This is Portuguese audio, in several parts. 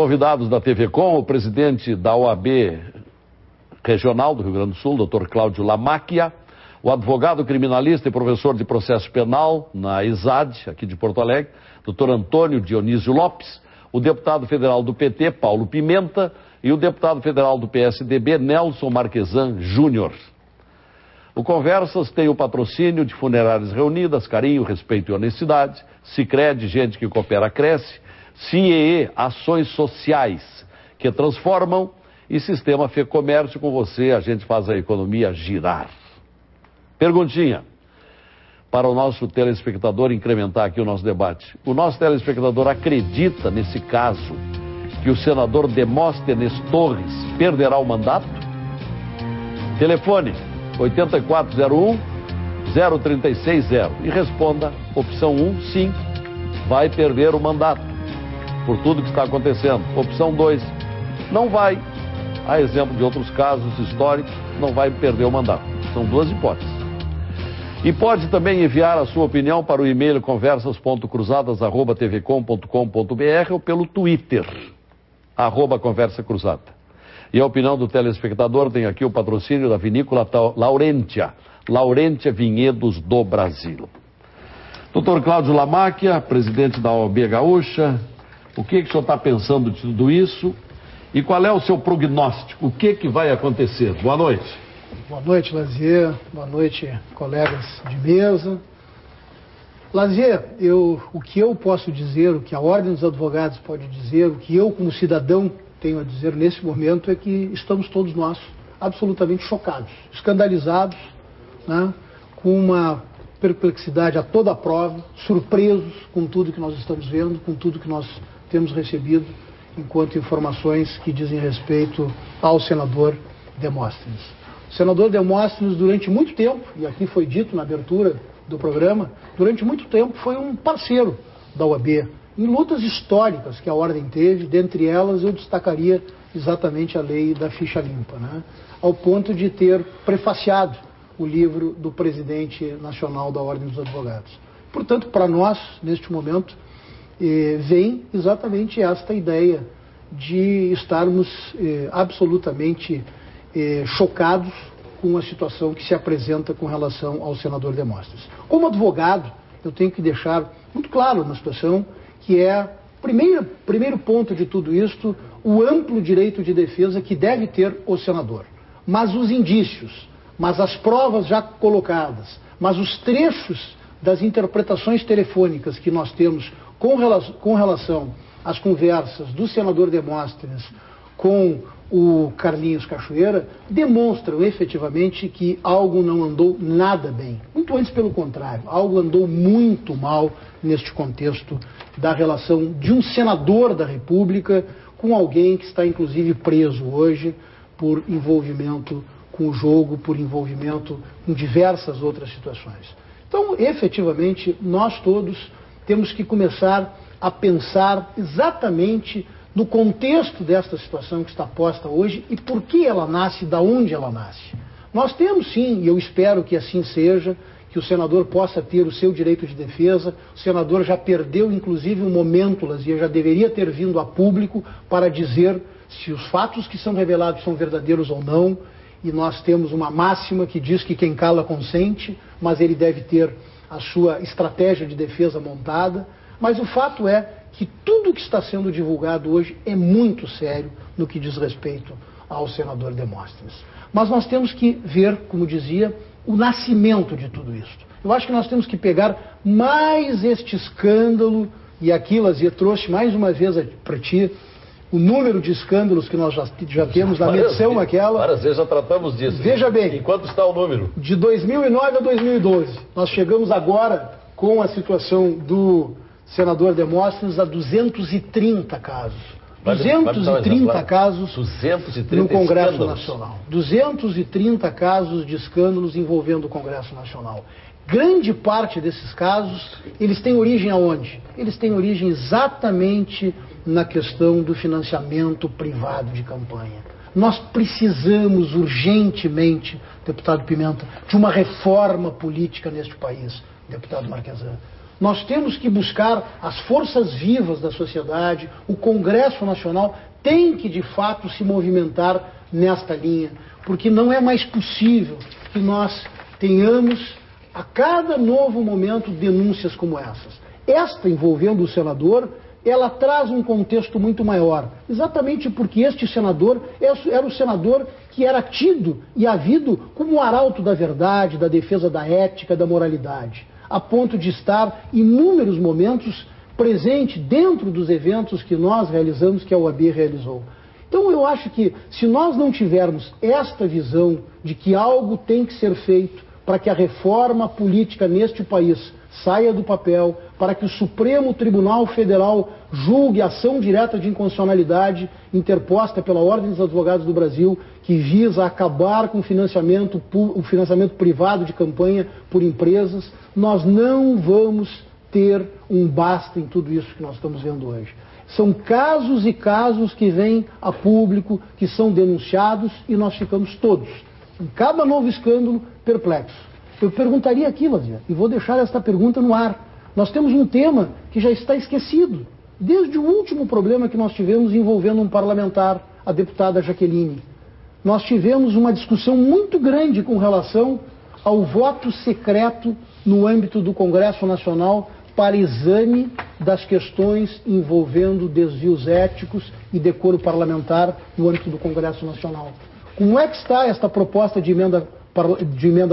convidados da TV Com, o presidente da OAB Regional do Rio Grande do Sul, Dr. Cláudio Lamáquia, o advogado criminalista e professor de processo penal na ISAD, aqui de Porto Alegre, Dr. Antônio Dionísio Lopes, o deputado federal do PT, Paulo Pimenta, e o deputado federal do PSDB, Nelson Marquesan Júnior. O Conversas tem o patrocínio de Funerárias Reunidas, Carinho, Respeito e Honestidade, Sicredi, Gente que Coopera Cresce, CIEE, Ações Sociais que Transformam, e Sistema Fê Comércio. Com você a gente faz a economia girar. Perguntinha para o nosso telespectador incrementar aqui o nosso debate. O nosso telespectador acredita, nesse caso, que o senador Demóstenes Torres perderá o mandato? Telefone 8401-0360 e responda opção 1, sim, vai perder o mandato por tudo que está acontecendo. Opção 2, não vai. A exemplo de outros casos históricos, não vai perder o mandato. São duas hipóteses. E pode também enviar a sua opinião para o e-mail conversas.cruzadas@tvcom.com.br ou pelo Twitter, @conversacruzada. E a opinião do telespectador tem aqui o patrocínio da vinícola Laurentia Vinhedos do Brasil. Dr. Cláudio Lamáquia, presidente da OAB Gaúcha, o que o senhor está pensando de tudo isso? E qual é o seu prognóstico? O que vai acontecer? Boa noite. Boa noite, Lazier. Boa noite, colegas de mesa. Lazier, o que eu posso dizer, o que a Ordem dos Advogados pode dizer, o que eu como cidadão tenho a dizer nesse momento é que estamos todos nós absolutamente chocados, escandalizados, né, com uma perplexidade a toda a prova, surpresos com tudo que nós estamos vendo, com tudo que nós temos recebido enquanto informações que dizem respeito ao senador Demóstenes. O senador Demóstenes, durante muito tempo, e aqui foi dito na abertura do programa, durante muito tempo foi um parceiro da OAB, em lutas históricas que a Ordem teve, dentre elas eu destacaria exatamente a lei da ficha limpa, né? Ao ponto de ter prefaciado o livro do presidente nacional da Ordem dos Advogados. Portanto, para nós, neste momento, vem exatamente esta ideia de estarmos absolutamente chocados com a situação que se apresenta com relação ao senador Demóstenes. Como advogado, eu tenho que deixar muito claro uma situação que é, primeiro ponto de tudo isto, o amplo direito de defesa que deve ter o senador. Mas os indícios, mas as provas já colocadas, mas os trechos das interpretações telefônicas que nós temos com relação às conversas do senador Demóstenes com o Carlinhos Cachoeira, demonstram efetivamente que algo não andou nada bem. Muito antes, pelo contrário, algo andou muito mal neste contexto da relação de um senador da República com alguém que está inclusive preso hoje por envolvimento com o jogo, por envolvimento com diversas outras situações. Então, efetivamente, nós todos temos que começar a pensar exatamente no contexto desta situação que está posta hoje e por que ela nasce, da onde ela nasce. Nós temos sim, e eu espero que assim seja, que o senador possa ter o seu direito de defesa. O senador já perdeu, inclusive, um momento, Lazier, já deveria ter vindo a público para dizer se os fatos que são revelados são verdadeiros ou não. E nós temos uma máxima que diz que quem cala consente, mas ele deve ter a sua estratégia de defesa montada. Mas o fato é que tudo que está sendo divulgado hoje é muito sério no que diz respeito ao senador Demóstenes. Mas nós temos que ver, como dizia, o nascimento de tudo isso. Eu acho que nós temos que pegar mais este escândalo, e aqui, Lazier, trouxe mais uma vez para ti o número de escândalos que nós já temos na medição aquela. Várias vezes já tratamos disso. Veja bem. Enquanto está o número? De 2009 a 2012. Nós chegamos agora com a situação do senador Demóstenes a 230 casos. 230 casos 230 no Congresso escândalos. Nacional. 230 casos de escândalos envolvendo o Congresso Nacional. Grande parte desses casos, eles têm origem aonde? Eles têm origem exatamente na questão do financiamento privado de campanha. Nós precisamos urgentemente, deputado Pimenta, de uma reforma política neste país, deputado Marquesan. Nós temos que buscar as forças vivas da sociedade, o Congresso Nacional tem que, de fato, se movimentar nesta linha, porque não é mais possível que nós tenhamos, a cada novo momento, denúncias como essas. Esta, envolvendo o senador, ela traz um contexto muito maior, exatamente porque este senador era o senador que era tido e havido como o arauto da verdade, da defesa da ética, da moralidade, a ponto de estar, em inúmeros momentos, presente dentro dos eventos que nós realizamos, que a OAB realizou. Então eu acho que, se nós não tivermos esta visão de que algo tem que ser feito para que a reforma política neste país saia do papel, para que o Supremo Tribunal Federal julgue a ação direta de inconstitucionalidade interposta pela Ordem dos Advogados do Brasil, que visa acabar com o financiamento privado de campanha por empresas, nós não vamos ter um basta em tudo isso que nós estamos vendo hoje. São casos e casos que vêm a público, que são denunciados, e nós ficamos todos, em cada novo escândalo, perplexos. Eu perguntaria aqui, Lazia, e vou deixar esta pergunta no ar. Nós temos um tema que já está esquecido, desde o último problema que nós tivemos envolvendo um parlamentar, a deputada Jaqueline. Nós tivemos uma discussão muito grande com relação ao voto secreto no âmbito do Congresso Nacional para exame das questões envolvendo desvios éticos e decoro parlamentar no âmbito do Congresso Nacional. Como é que está esta proposta de emenda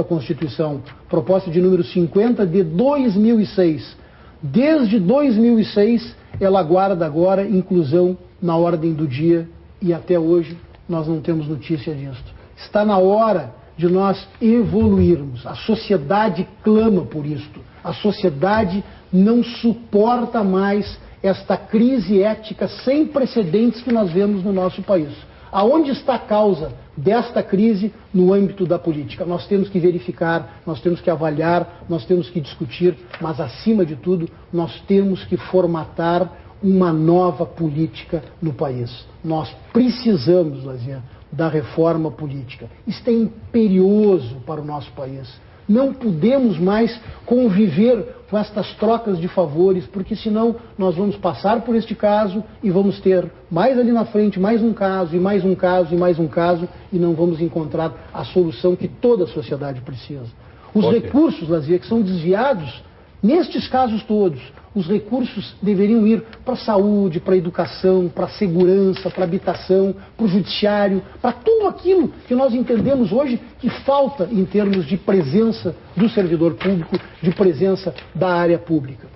à Constituição? Proposta de número 50 de 2006. Desde 2006, ela aguarda agora inclusão na ordem do dia e até hoje nós não temos notícia disso. Está na hora de nós evoluirmos. A sociedade clama por isto. A sociedade não suporta mais esta crise ética sem precedentes que nós vemos no nosso país. Aonde está a causa desta crise no âmbito da política? Nós temos que verificar, nós temos que avaliar, nós temos que discutir, mas acima de tudo, nós temos que formatar uma nova política no país. Nós precisamos, Lazia, da reforma política. Isto é imperioso para o nosso país. Não podemos mais conviver com estas trocas de favores, porque senão nós vamos passar por este caso e vamos ter mais ali na frente mais um caso, e mais um caso, e mais um caso, e não vamos encontrar a solução que toda a sociedade precisa. Os recursos, Lazia, que são desviados, nestes casos todos, os recursos deveriam ir para a saúde, para a educação, para a segurança, para a habitação, para o judiciário, para tudo aquilo que nós entendemos hoje que falta em termos de presença do servidor público, de presença da área pública.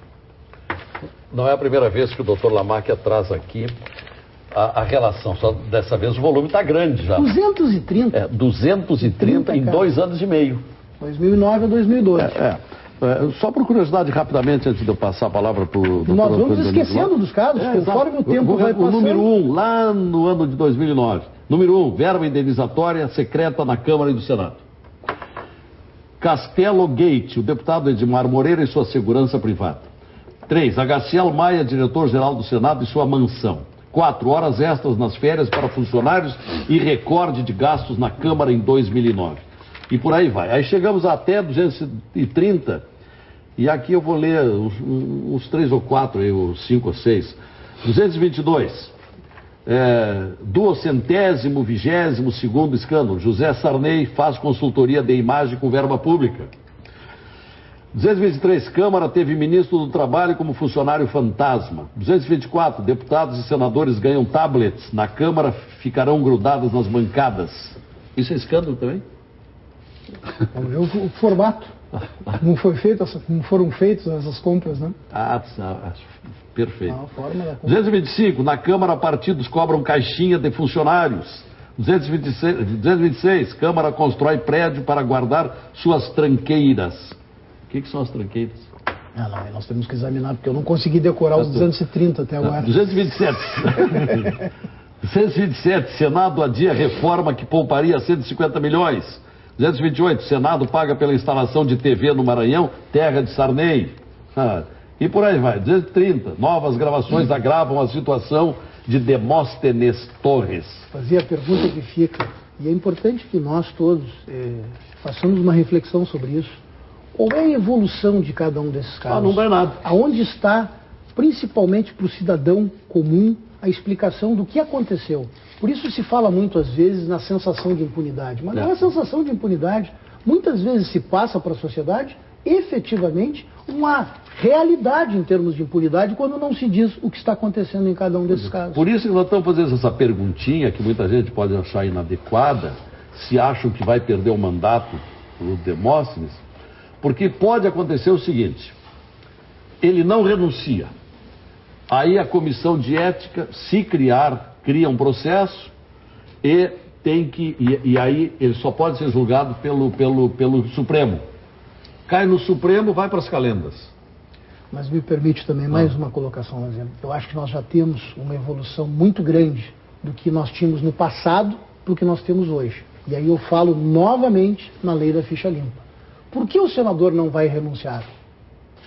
Não é a primeira vez que o doutor Lamacchia traz aqui a relação, só dessa vez o volume está grande já. 230. 230 em 2 anos e meio. 2009 a 2012. Só por curiosidade, rapidamente, antes de eu passar a palavra para o doutor... Nós vamos esquecendo dos casos, conforme o tempo vai passando. O número 1, lá no ano de 2009. Número 1, verba indenizatória secreta na Câmara e do Senado. Castelo Gate, o deputado Edmar Moreira e sua segurança privada. 3, Agaciel Maia, diretor-geral do Senado e sua mansão. 4, horas extras nas férias para funcionários e recorde de gastos na Câmara em 2009. E por aí vai. Aí chegamos até 230, e aqui eu vou ler uns 3 ou 4, aí, ou 5 ou 6. 222, 222º escândalo. José Sarney faz consultoria de imagem com verba pública. 223, Câmara teve ministro do Trabalho como funcionário fantasma. 224, deputados e senadores ganham tablets. Na Câmara ficarão grudadas nas bancadas. Isso é escândalo também? Vamos ver o formato. Não foram feitas essas compras, né? Perfeito. 225, na Câmara partidos cobram caixinha de funcionários. 226, Câmara constrói prédio para guardar suas tranqueiras. O que são as tranqueiras? Não, nós temos que examinar, porque eu não consegui decorar os 230 até agora. 227. 227, Senado adia reforma que pouparia 150 milhões. 228, Senado paga pela instalação de TV no Maranhão, terra de Sarney. E por aí vai. 230, novas gravações agravam a situação de Demóstenes Torres. Fazia a pergunta que fica, e é importante que nós todos façamos uma reflexão sobre isso. Qual é a evolução de cada um desses casos? Não vai nada. Aonde está, principalmente para o cidadão comum, a explicação do que aconteceu? Por isso se fala muito, às vezes, na sensação de impunidade. Mas não é uma sensação de impunidade. Muitas vezes se passa para a sociedade, efetivamente, uma realidade em termos de impunidade quando não se diz o que está acontecendo em cada um desses casos. Por isso que nós estamos fazendo essa perguntinha, que muita gente pode achar inadequada, se acham que vai perder o mandato para o Demóstenes, porque pode acontecer o seguinte: ele não renuncia. Aí a comissão de ética, se cria um processo e aí ele só pode ser julgado pelo Supremo. Cai no Supremo, vai para as calendas. Mas me permite também mais uma colocação, Lazier. Eu acho que nós já temos uma evolução muito grande do que nós tínhamos no passado para o que nós temos hoje. E aí eu falo novamente na lei da ficha limpa. Por que o senador não vai renunciar?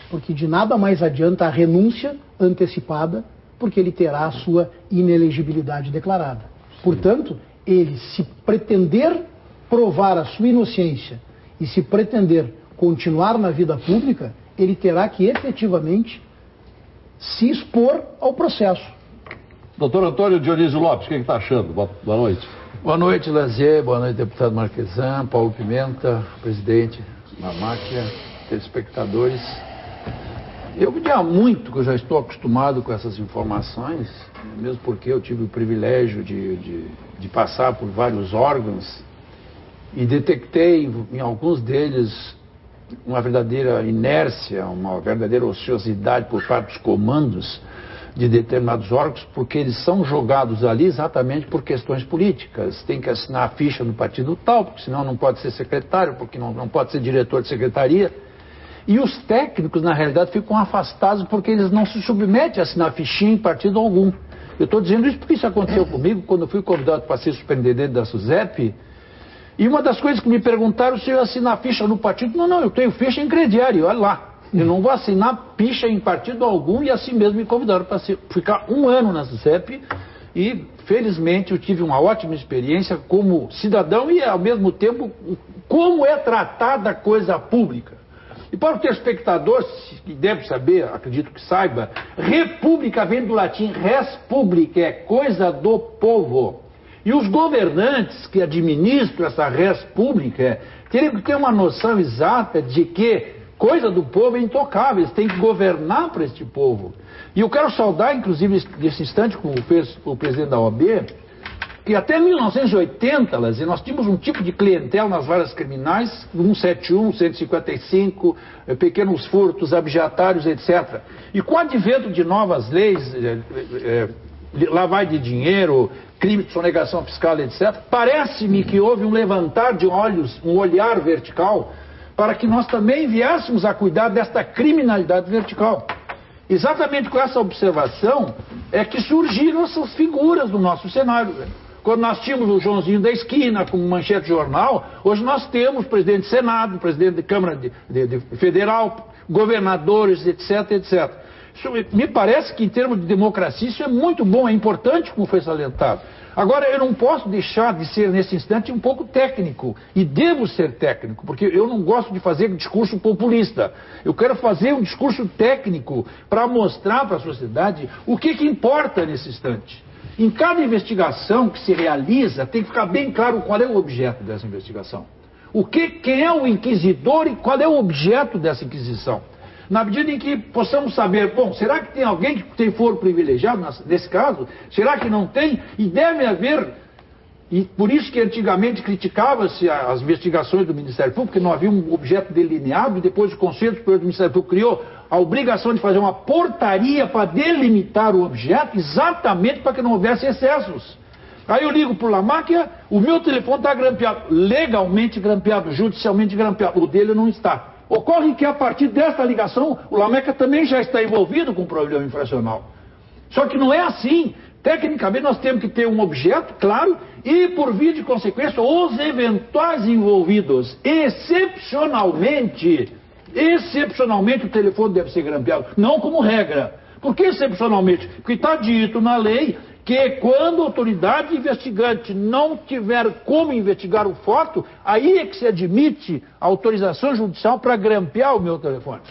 Porque de nada mais adianta a renúncia antecipada, porque ele terá a sua inelegibilidade declarada. Portanto, ele, se pretender provar a sua inocência e se pretender continuar na vida pública, ele terá que efetivamente se expor ao processo. Doutor Antônio Dionísio Lopes, o que está achando? Boa noite. Boa noite, Lazier. Boa noite, deputado Marquesan, Paulo Pimenta, presidente da máquina, telespectadores. Eu me diria muito que eu já estou acostumado com essas informações, mesmo porque eu tive o privilégio de passar por vários órgãos e detectei em alguns deles uma verdadeira inércia, uma verdadeira ociosidade por parte dos comandos de determinados órgãos, porque eles são jogados ali exatamente por questões políticas. Tem que assinar a ficha no partido tal, porque senão não pode ser secretário, porque não pode ser diretor de secretaria. E os técnicos, na realidade, ficam afastados porque eles não se submetem a assinar fichinha em partido algum. Eu estou dizendo isso porque isso aconteceu comigo quando eu fui convidado para ser superintendente da SUSEP. E uma das coisas que me perguntaram se eu ia assinar ficha no partido. Não, eu tenho ficha em crediário, olha lá. Eu não vou assinar ficha em partido algum, e assim mesmo me convidaram para ficar 1 ano na SUSEP. E, felizmente, eu tive uma ótima experiência como cidadão e, ao mesmo tempo, como é tratada a coisa pública. E para o telespectador, que deve saber, acredito que saiba, república vem do latim res publica, é coisa do povo. E os governantes que administram essa res publica teriam que ter uma noção exata de que coisa do povo é intocável, eles têm que governar para este povo. E eu quero saudar, inclusive, nesse instante, como fez o presidente da OAB, que até 1980, nós tínhamos um tipo de clientela nas varas criminais, 171, 155, pequenos furtos, abjetários, etc. E com o advento de novas leis, lavagem de dinheiro, crime de sonegação fiscal, etc., parece-me que houve um levantar de olhos, um olhar vertical, para que nós também viéssemos a cuidar desta criminalidade vertical. Exatamente com essa observação é que surgiram essas figuras do nosso cenário. Quando nós tínhamos o Joãozinho da esquina como manchete de jornal, hoje nós temos presidente de Senado, presidente de Câmara de Federal, governadores, etc, etc. Isso me parece que, em termos de democracia, isso é muito bom, é importante, como foi salientado. Agora, eu não posso deixar de ser, nesse instante, um pouco técnico, e devo ser técnico, porque eu não gosto de fazer discurso populista. Eu quero fazer um discurso técnico para mostrar para a sociedade o que importa nesse instante. Em cada investigação que se realiza, tem que ficar bem claro qual é o objeto dessa investigação. Quem é o inquisidor e qual é o objeto dessa inquisição. Na medida em que possamos saber, bom, será que tem alguém que tem foro privilegiado nesse caso? Será que não tem? E deve haver, e por isso que antigamente criticava-se as investigações do Ministério Público, porque não havia um objeto delineado, e depois o Conselho Superior do Ministério Público criou a obrigação de fazer uma portaria para delimitar o objeto, exatamente para que não houvesse excessos. Aí eu ligo para o Lamáquia, o meu telefone está grampeado, legalmente grampeado, judicialmente grampeado, o dele não está. Ocorre que a partir desta ligação, o Lamáquia também já está envolvido com um problema infracional. Só que não é assim. Tecnicamente nós temos que ter um objeto, claro, e por via de consequência, os eventuais envolvidos, excepcionalmente o telefone deve ser grampeado, não como regra. Por que excepcionalmente? Porque está dito na lei que quando a autoridade investigante não tiver como investigar o fato, aí é que se admite a autorização judicial para grampear o meu telefone.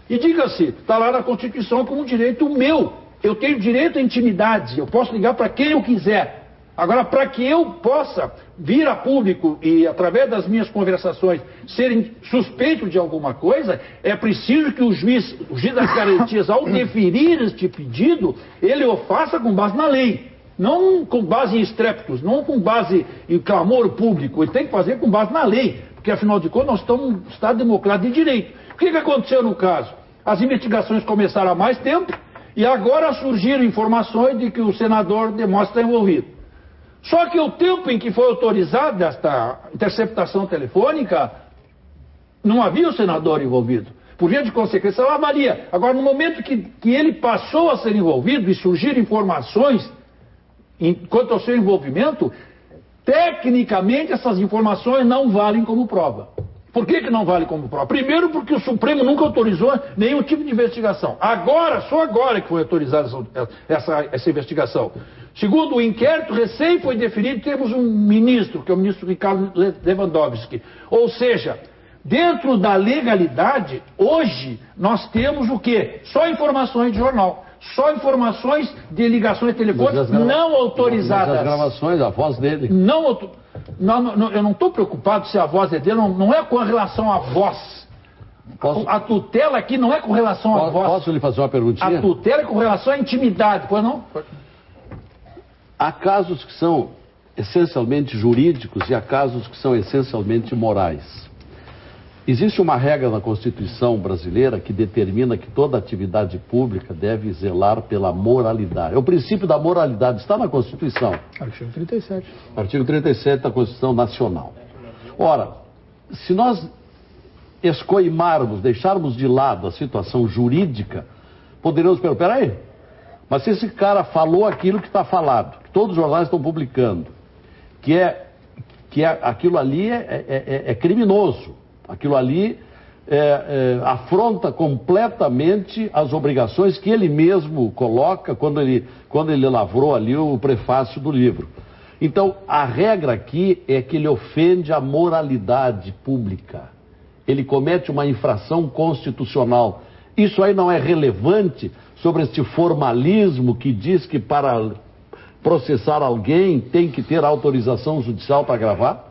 E diga-se, está lá na Constituição como um direito meu. Eu tenho direito à intimidade, eu posso ligar para quem eu quiser. Agora, para que eu possa vir a público e, através das minhas conversações, ser suspeito de alguma coisa, é preciso que o juiz das garantias, ao deferir este pedido, ele o faça com base na lei. Não com base em estrépitos, não com base em clamor público. Ele tem que fazer com base na lei, porque, afinal de contas, nós estamos num Estado democrático de direito. O que aconteceu no caso? As investigações começaram há mais tempo e agora surgiram informações de que o senador Demóstenes está envolvido. Só que o tempo em que foi autorizada esta interceptação telefônica, não havia o senador envolvido. Por via de consequência, ela valia. Agora, no momento que ele passou a ser envolvido e surgiram informações quanto ao seu envolvimento, tecnicamente essas informações não valem como prova. Por que não vale como prova? Primeiro, porque o Supremo nunca autorizou nenhum tipo de investigação. Agora, só agora que foi autorizada essa investigação. Segundo, o inquérito recém foi definido, temos um ministro, que é o ministro Ricardo Lewandowski. Ou seja, dentro da legalidade, hoje, nós temos o quê? Só informações de jornal. Só informações de ligações telefônicas não autorizadas. Mas as gravações, a voz dele. Eu não estou preocupado se a voz é dele, não é com relação à voz. A tutela aqui não é com relação à voz. Posso lhe fazer uma perguntinha? A tutela é com relação à intimidade, pois não? Há casos que são essencialmente jurídicos e há casos que são essencialmente morais. Existe uma regra na Constituição brasileira que determina que toda atividade pública deve zelar pela moralidade. É o princípio da moralidade, está na Constituição. Artigo 37. Artigo 37 da Constituição Nacional. Ora, se nós escoimarmos, deixarmos de lado a situação jurídica, poderíamos perguntar, peraí, mas se esse cara falou aquilo que está falado, que todos os jornais estão publicando, que aquilo ali é criminoso, aquilo ali afronta completamente as obrigações que ele mesmo coloca quando ele lavrou ali o prefácio do livro. Então, a regra aqui é que ele ofende a moralidade pública. Ele comete uma infração constitucional. Isso aí não é relevante sobre este formalismo que diz que para processar alguém tem que ter autorização judicial para gravar?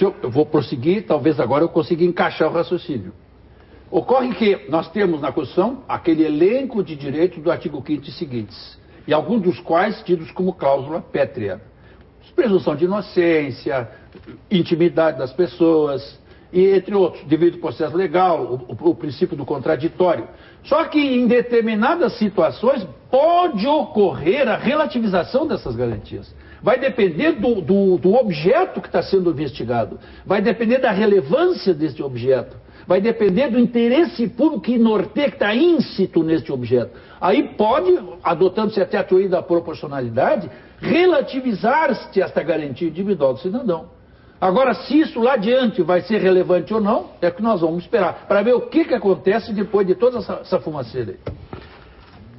Eu vou prosseguir, talvez agora eu consiga encaixar o raciocínio. Ocorre que nós temos na Constituição aquele elenco de direitos do artigo 5º e seguintes, e alguns dos quais tidos como cláusula pétrea. Presunção de inocência, intimidade das pessoas, e entre outros, devido processo legal, o princípio do contraditório. Só que em determinadas situações pode ocorrer a relativização dessas garantias. Vai depender do objeto que está sendo investigado, vai depender da relevância deste objeto, vai depender do interesse público que norteia, que está íncito neste objeto. Aí pode, adotando-se até a teoria da proporcionalidade, relativizar-se esta garantia individual do cidadão. Agora, se isso lá adiante vai ser relevante ou não, é que nós vamos esperar, para ver o que acontece depois de toda essa fumaceira aí.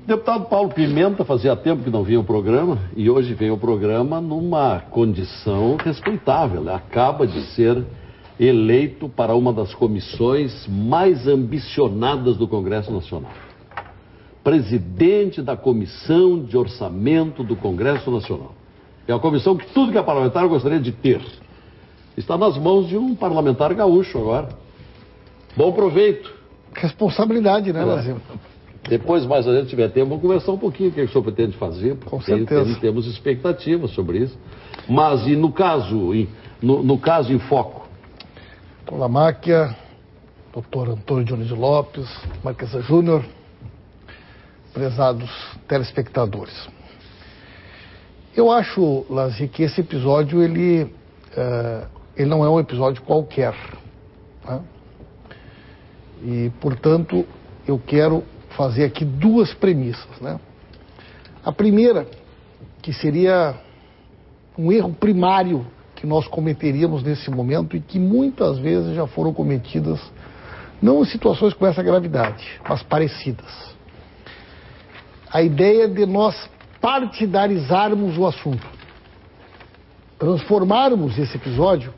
Deputado Paulo Pimenta fazia tempo que não vinha o programa e hoje vem o programa numa condição respeitável. Ele acaba de ser eleito para uma das comissões mais ambicionadas do Congresso Nacional. Presidente da Comissão de Orçamento do Congresso Nacional. É uma comissão que tudo que é parlamentar gostaria de ter. Está nas mãos de um parlamentar gaúcho agora. Bom proveito. Responsabilidade, né, Lazier? Depois, mais a gente tiver tempo, vamos conversar um pouquinho o que o senhor pretende fazer. Com certeza. Temos expectativas sobre isso. Mas, e no caso em foco? Lamáquia, doutor Antônio Dionísio Lopes, Marquesa Júnior, prezados telespectadores. Eu acho, Lazier, que esse episódio, ele não é um episódio qualquer. Né? E, portanto, eu quero fazer aqui duas premissas, né? A primeira, que seria um erro primário que nós cometeríamos nesse momento e que muitas vezes já foram cometidas, não em situações com essa gravidade, mas parecidas. A ideia de nós partidarizarmos o assunto. Transformarmos esse episódio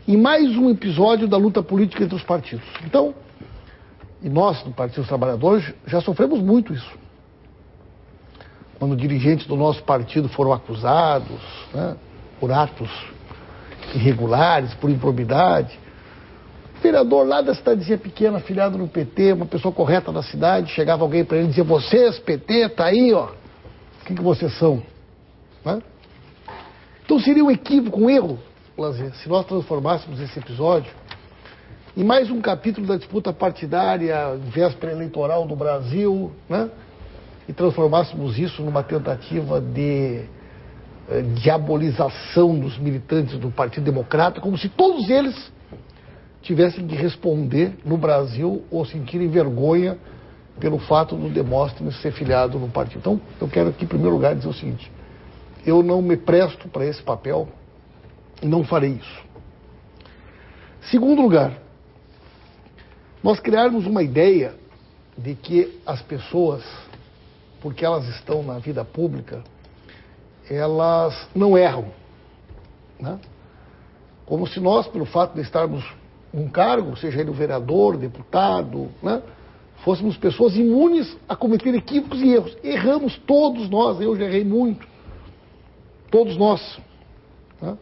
em mais um episódio da luta política entre os partidos. Então, e nós, do Partido dos Trabalhadores, já sofremos muito isso. Quando dirigentes do nosso partido foram acusados, né, por atos irregulares, por improbidade. O vereador lá da cidadezinha pequena, afiliado no PT, uma pessoa correta da cidade, chegava alguém para ele e dizia: vocês, PT, tá aí, ó. O que vocês são? Né? Então seria um equívoco, um erro, Lazer, se nós transformássemos esse episódio em mais um capítulo da disputa partidária, véspera eleitoral do Brasil, né? E transformássemos isso numa tentativa de diabolização dos militantes do Partido Democrata, como se todos eles tivessem que responder no Brasil ou sentirem vergonha pelo fato do Demóstenes ser filiado no partido. Então, eu quero aqui, em primeiro lugar, dizer o seguinte: eu não me presto para esse papel e não farei isso. Segundo lugar, nós criarmos uma ideia de que as pessoas, porque elas estão na vida pública, elas não erram, né? Como se nós, pelo fato de estarmos num cargo, seja ele o vereador, deputado, né, fôssemos pessoas imunes a cometer equívocos e erros. Erramos todos nós, eu já errei muito. Todos nós. Né?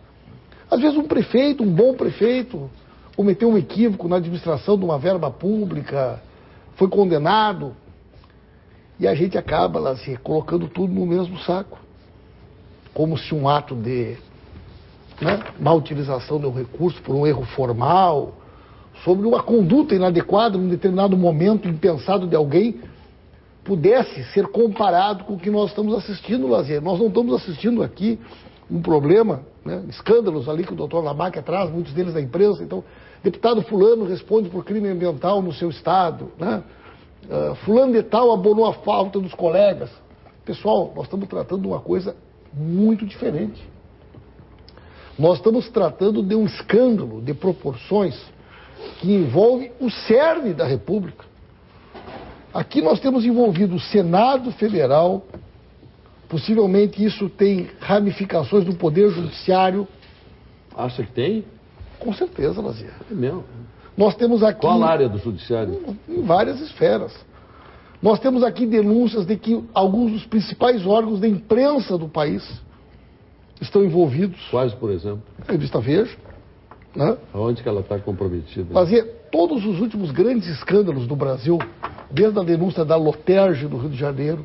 Às vezes um prefeito, um bom prefeito, cometeu um equívoco na administração de uma verba pública, foi condenado, e a gente acaba assim, colocando tudo no mesmo saco. Como se um ato de má utilização do recurso por um erro formal, sobre uma conduta inadequada num determinado momento impensado de alguém, pudesse ser comparado com o que nós estamos assistindo, Lazer. Nós não estamos assistindo aqui um problema, né, escândalos ali que o doutor Lamacchia traz, muitos deles da imprensa. Então, deputado fulano responde por crime ambiental no seu estado, né? Fulano de tal abonou a falta dos colegas. Pessoal, nós estamos tratando de uma coisa muito diferente. Nós estamos tratando de um escândalo de proporções que envolve o cerne da República. Aqui nós temos envolvido o Senado Federal, possivelmente isso tem ramificações do Poder Judiciário. Acha que tem? Com certeza, Lazer. É mesmo. Nós temos aqui... Qual área do Judiciário? Em várias esferas. Nós temos aqui denúncias de que alguns dos principais órgãos da imprensa do país estão envolvidos. Quais, por exemplo? A revista Veja. Né? Aonde que ela está comprometida? Fazia todos os últimos grandes escândalos do Brasil, desde a denúncia da Loterge do Rio de Janeiro,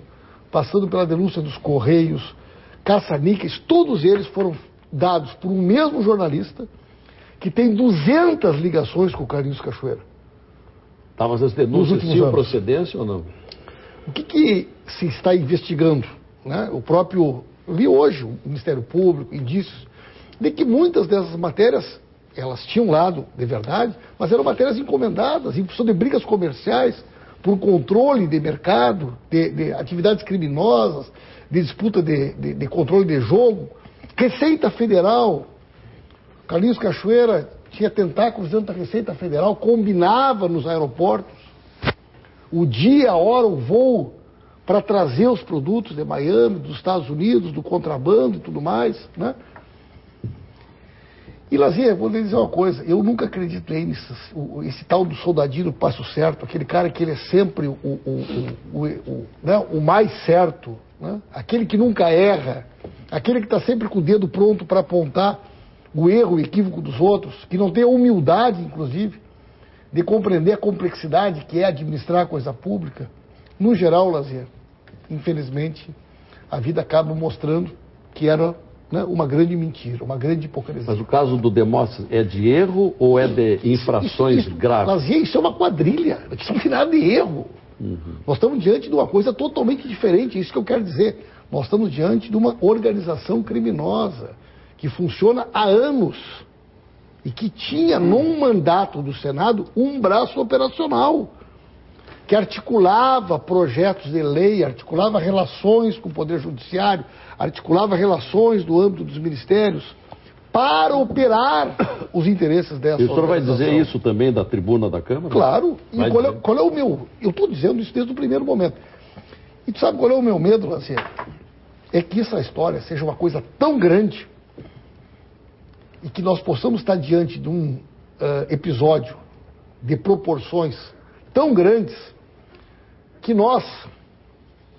passando pela denúncia dos Correios, caça-níqueis, todos eles foram dados por um mesmo jornalista que tem 200 ligações com o Carlinhos Cachoeira. Tá, mas as denúncias tinham procedência ou não? O que se está investigando? Né? O próprio... Vi hoje o Ministério Público, indícios, de que muitas dessas matérias, elas tinham lado de verdade, mas eram matérias encomendadas, em função de brigas comerciais, por controle de mercado, de atividades criminosas, de disputa de controle de jogo. Receita Federal, Carlinhos Cachoeira tinha tentáculos dentro da Receita Federal, combinava nos aeroportos o dia, a hora, o voo, para trazer os produtos de Miami, dos Estados Unidos, do contrabando e tudo mais, né? E, Lazer, vou lhe dizer uma coisa, eu nunca acreditei esse tal do soldadinho do passo certo, aquele cara que ele é sempre o mais certo, né? Aquele que nunca erra, aquele que está sempre com o dedo pronto para apontar o erro, o equívoco dos outros, que não tem a humildade, inclusive, de compreender a complexidade que é administrar a coisa pública. No geral, Lazer, infelizmente, a vida acaba mostrando que era, né, uma grande mentira, uma grande hipocrisia. Mas o caso do Demóstenes é de erro ou é de infrações graves? Lazer, isso é uma quadrilha, isso não tem nada de erro. Nós estamos diante de uma coisa totalmente diferente, é isso que eu quero dizer. Nós estamos diante de uma organização criminosa que funciona há anos e que tinha, num mandato do Senado, um braço operacional que articulava projetos de lei, articulava relações com o Poder Judiciário, articulava relações do âmbito dos ministérios para operar os interesses dessa organização. E o senhor vai dizer isso também da tribuna da Câmara? Claro. E qual é o meu... Eu estou dizendo isso desde o primeiro momento. E tu sabe qual é o meu medo, Lazer? é que essa história seja uma coisa tão grande e que nós possamos estar diante de um episódio de proporções tão grandes que nós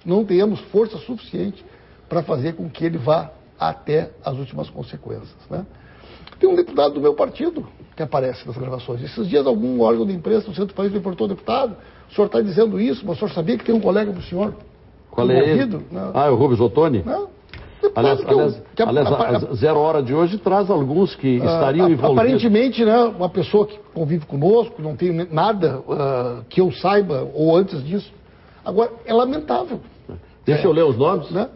não tenhamos força suficiente para fazer com que ele vá até as últimas consequências, né? Tem um deputado do meu partido que aparece nas gravações. Esses dias algum órgão de imprensa do centro do país me reportou, deputado, o senhor está dizendo isso, mas o senhor sabia que tem um colega do senhor Qual é ele? Não. Ah, é o Rubens Ottoni? Não. Aliás, a Zero Hora de hoje traz alguns que estariam envolvidos. Aparentemente, né, uma pessoa que convive conosco, não tem nada que eu saiba, ou antes disso. Agora, é lamentável. Deixa eu ler os nomes. Né?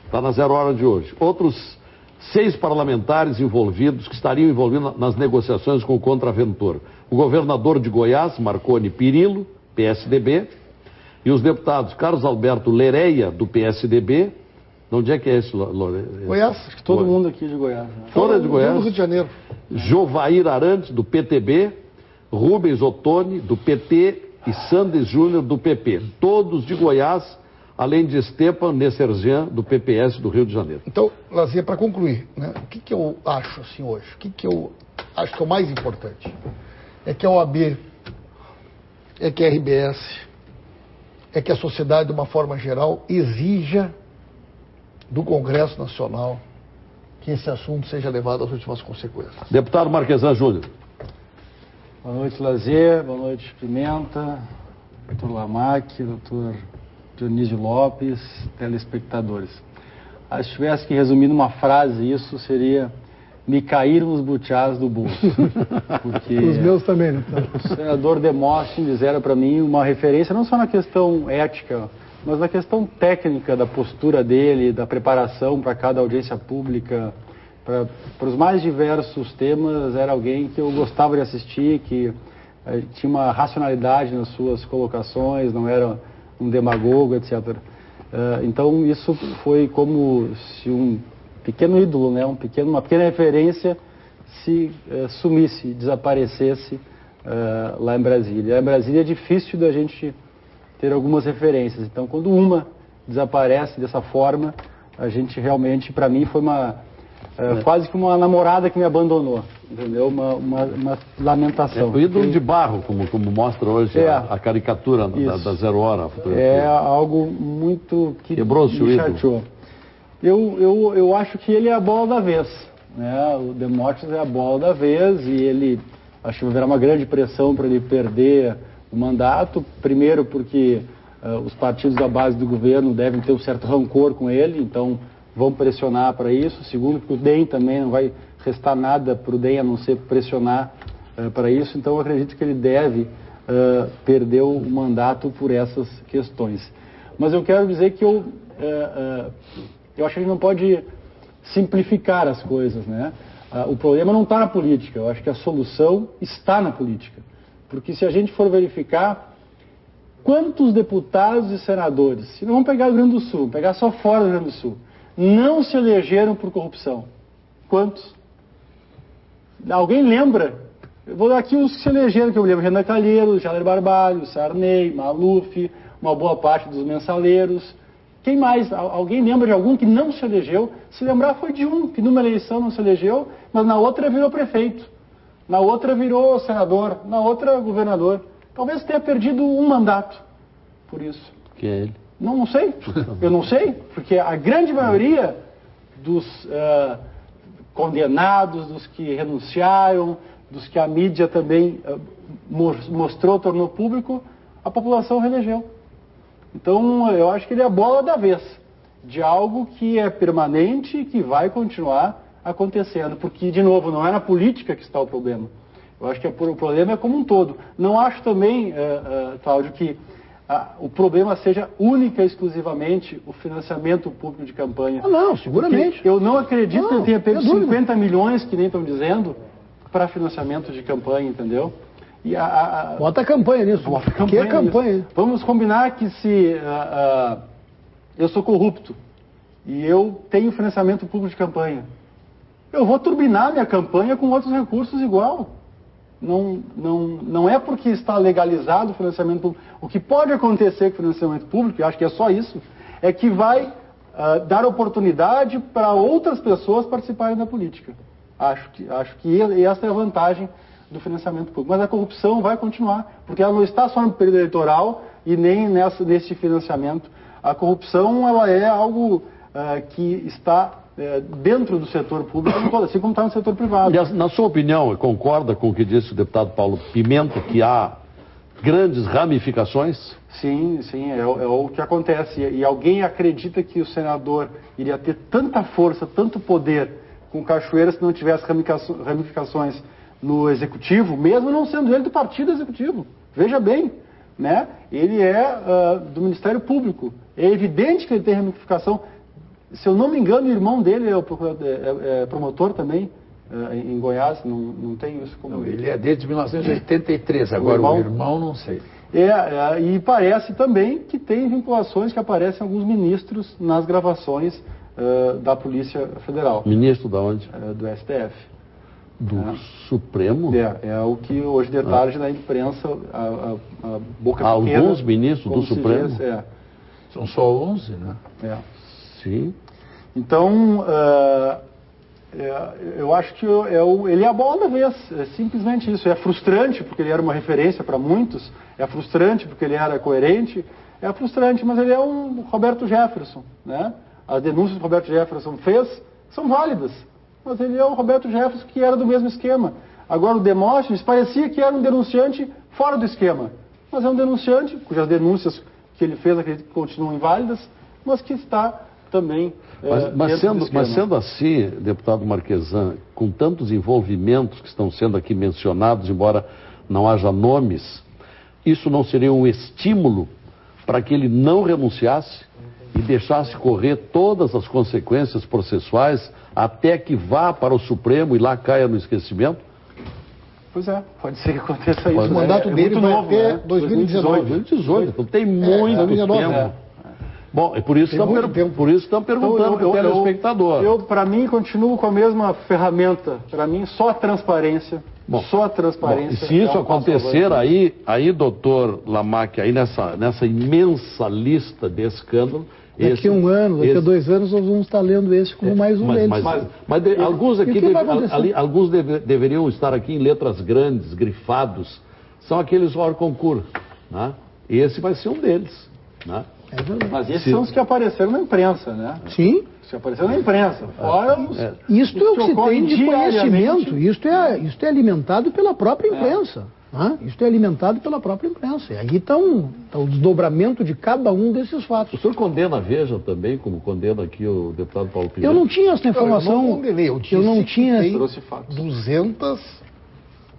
Está na Zero Hora de hoje. Outros 6 parlamentares envolvidos, que estariam envolvidos nas negociações com o contraventor. O governador de Goiás, Marconi Pirillo, PSDB, e os deputados Carlos Alberto Lereia, do PSDB. De onde é que é esse, Goiás? Acho que todo mundo aqui de Goiás. Né? Todo é de Goiás. Do Rio de Janeiro. Jovair Arantes, do PTB, Rubens Ottoni, do PT, e Sandes Júnior, do PP. Todos de Goiás, além de Stepan Nessergian, do PPS do Rio de Janeiro. Então, Lazier, para concluir, né, o que eu acho assim hoje? O que eu acho que é o mais importante? É que a OAB, é que a RBS, é que a sociedade, de uma forma geral, exija do Congresso Nacional que esse assunto seja levado às últimas consequências. Deputado Marquesan Júnior. Boa noite, Lazier. Boa noite, Pimenta, doutor Lamaque, doutor Dionísio Lopes, telespectadores. Se tivesse que resumir numa frase isso, seria: me caíram os butiás do bolso. Porque Os meus também, né? o senador Demóstenes era para mim uma referência não só na questão ética, mas na questão técnica da postura dele, da preparação para cada audiência pública, para os mais diversos temas. Era alguém que eu gostava de assistir, que tinha uma racionalidade nas suas colocações, não era um demagogo, etc. Então isso foi como se um pequeno ídolo, né, uma pequena referência se sumisse, desaparecesse lá em Brasília. Em Brasília é difícil da gente ter algumas referências. Então, quando uma desaparece dessa forma, a gente realmente, para mim, foi quase que uma namorada que me abandonou, entendeu? Uma lamentação. O ídolo de barro, como mostra hoje a caricatura da Zero Hora. É algo muito que quebrou-se me chateou. Eu acho que ele é a bola da vez, né? O Demóstenes é a bola da vez e ele, acho que haverá uma grande pressão para ele perder o mandato, primeiro porque os partidos da base do governo devem ter um certo rancor com ele, então vão pressionar para isso. Segundo, porque o DEM também não vai restar nada para o DEM a não ser pressionar para isso. Então eu acredito que ele deve perder o mandato por essas questões. Mas eu quero dizer que eu acho que a gente não pode simplificar as coisas, né? O problema não está na política, eu acho que a solução está na política. Porque se a gente for verificar quantos deputados e senadores, se não vamos pegar o Rio Grande do Sul, vamos pegar só fora do Rio Grande do Sul, não se elegeram por corrupção. Quantos? Alguém lembra? Eu vou dar aqui os que se elegeram, que eu lembro: Renan Calheiros, Jair Barbalho, Sarney, Maluf, uma boa parte dos mensaleiros. Quem mais? Alguém lembra de algum que não se elegeu? Se lembrar, foi de um que numa eleição não se elegeu, mas na outra virou prefeito. Na outra virou senador, na outra governador. Talvez tenha perdido um mandato por isso. Que é ele? Não sei. Eu não sei, porque a grande maioria dos condenados, dos que renunciaram, dos que a mídia também mostrou, tornou público, a população reelegeu. Então, eu acho que ele é a bola da vez de algo que é permanente e que vai continuar acontecendo, porque, de novo, não é na política que está o problema. Eu acho que o problema é como um todo. Não acho também, Cláudio, que o problema seja única e exclusivamente o financiamento público de campanha. Não, seguramente. Porque eu não acredito que ele tenha pego 50 milhões, que nem estão dizendo, para financiamento de campanha, entendeu? E bota a campanha nisso. Bota a campanha que é campanha. Vamos combinar que se eu sou corrupto e eu tenho financiamento público de campanha, eu vou turbinar minha campanha com outros recursos igual. Não é porque está legalizado o financiamento público. O que pode acontecer com o financiamento público, eu acho que é só isso, é que vai dar oportunidade para outras pessoas participarem da política. Acho que essa é a vantagem do financiamento público. Mas a corrupção vai continuar, porque ela não está só no período eleitoral e nem nesse financiamento. A corrupção ela é algo que está dentro do setor público, assim como está no setor privado. E, na sua opinião, concorda com o que disse o deputado Paulo Pimenta, que há grandes ramificações? Sim, é o que acontece. E alguém acredita que o senador iria ter tanta força, tanto poder com Cachoeira se não tivesse ramificações no executivo, mesmo não sendo ele do partido executivo. Veja bem, né? Ele é do Ministério Público. É evidente que ele tem ramificação. Se eu não me engano, o irmão dele é promotor também em Goiás. Não tem isso como... Não, ele é desde 1983, agora o irmão não sei. E parece também que tem vinculações que aparecem alguns ministros nas gravações da Polícia Federal. Ministro da onde? Do STF. Do Supremo? É o que hoje de tarde na imprensa, a boca pequena... Alguns ministros do Supremo? Diz, São só 11, né? Sim. Então, eu acho que ele é a bola da vez, é simplesmente isso. É frustrante porque ele era uma referência para muitos, é frustrante porque ele era coerente, é frustrante, mas ele é um Roberto Jefferson, né? As denúncias que o Roberto Jefferson fez são válidas, mas ele é o Roberto Jefferson que era do mesmo esquema. Agora o Demóstenes parecia que era um denunciante fora do esquema, mas é um denunciante cujas denúncias que ele fez, acredito que continuam inválidas, mas que está também mas sendo assim, deputado Marquesan, com tantos envolvimentos que estão sendo aqui mencionados, embora não haja nomes, isso não seria um estímulo para que ele não renunciasse e deixasse correr todas as consequências processuais até que vá para o Supremo e lá caia no esquecimento? Pois é, pode ser que aconteça isso. O mandato dele vai até 2019. 2018, então tem muito tempo. Bom, é por isso que estão perguntando para o telespectador. Para mim, continuo com a mesma ferramenta. Para mim, só a transparência. Só a transparência. E se isso acontecer, aí, doutor Lamach, aí nessa imensa lista de escândalos... Daqui a um ano, daqui a 2 anos, nós vamos estar lendo esse como mais um deles. Mas alguns aqui, alguns deveriam estar aqui em letras grandes, grifados. São aqueles hors concurso, né? Esse vai ser um deles, né? Mas esses são os que apareceram na imprensa, né? Sim. Os que apareceram na imprensa. Fora isto é o que se tem de conhecimento. Isto é alimentado pela própria imprensa. Isto é alimentado pela própria imprensa. E aí está o desdobramento de cada um desses fatos. O senhor condena a Veja também, como condena aqui o deputado Paulo Pimenta? Eu não tinha essa informação. Eu não condenei. Eu não tinha. Tem 200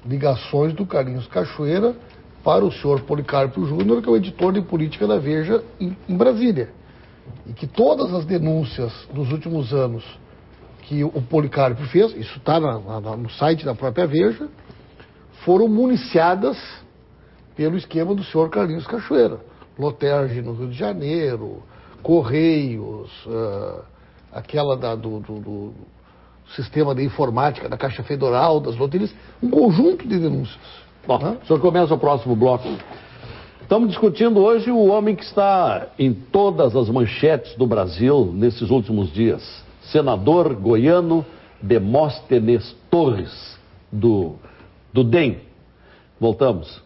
ligações do Carlinhos Cachoeira para o senhor Policarpo Júnior, que é o editor de política da Veja em Brasília. E que todas as denúncias dos últimos anos que o Policarpo fez, isso está no site da própria Veja, foram municiadas pelo esquema do senhor Carlinhos Cachoeira. Loterge no Rio de Janeiro, Correios, aquela do sistema de informática da Caixa Federal, das loterias, um conjunto de denúncias. Bom, o senhor começa o próximo bloco. Estamos discutindo hoje o homem que está em todas as manchetes do Brasil nesses últimos dias. Senador goiano Demóstenes Torres, do DEM. Voltamos.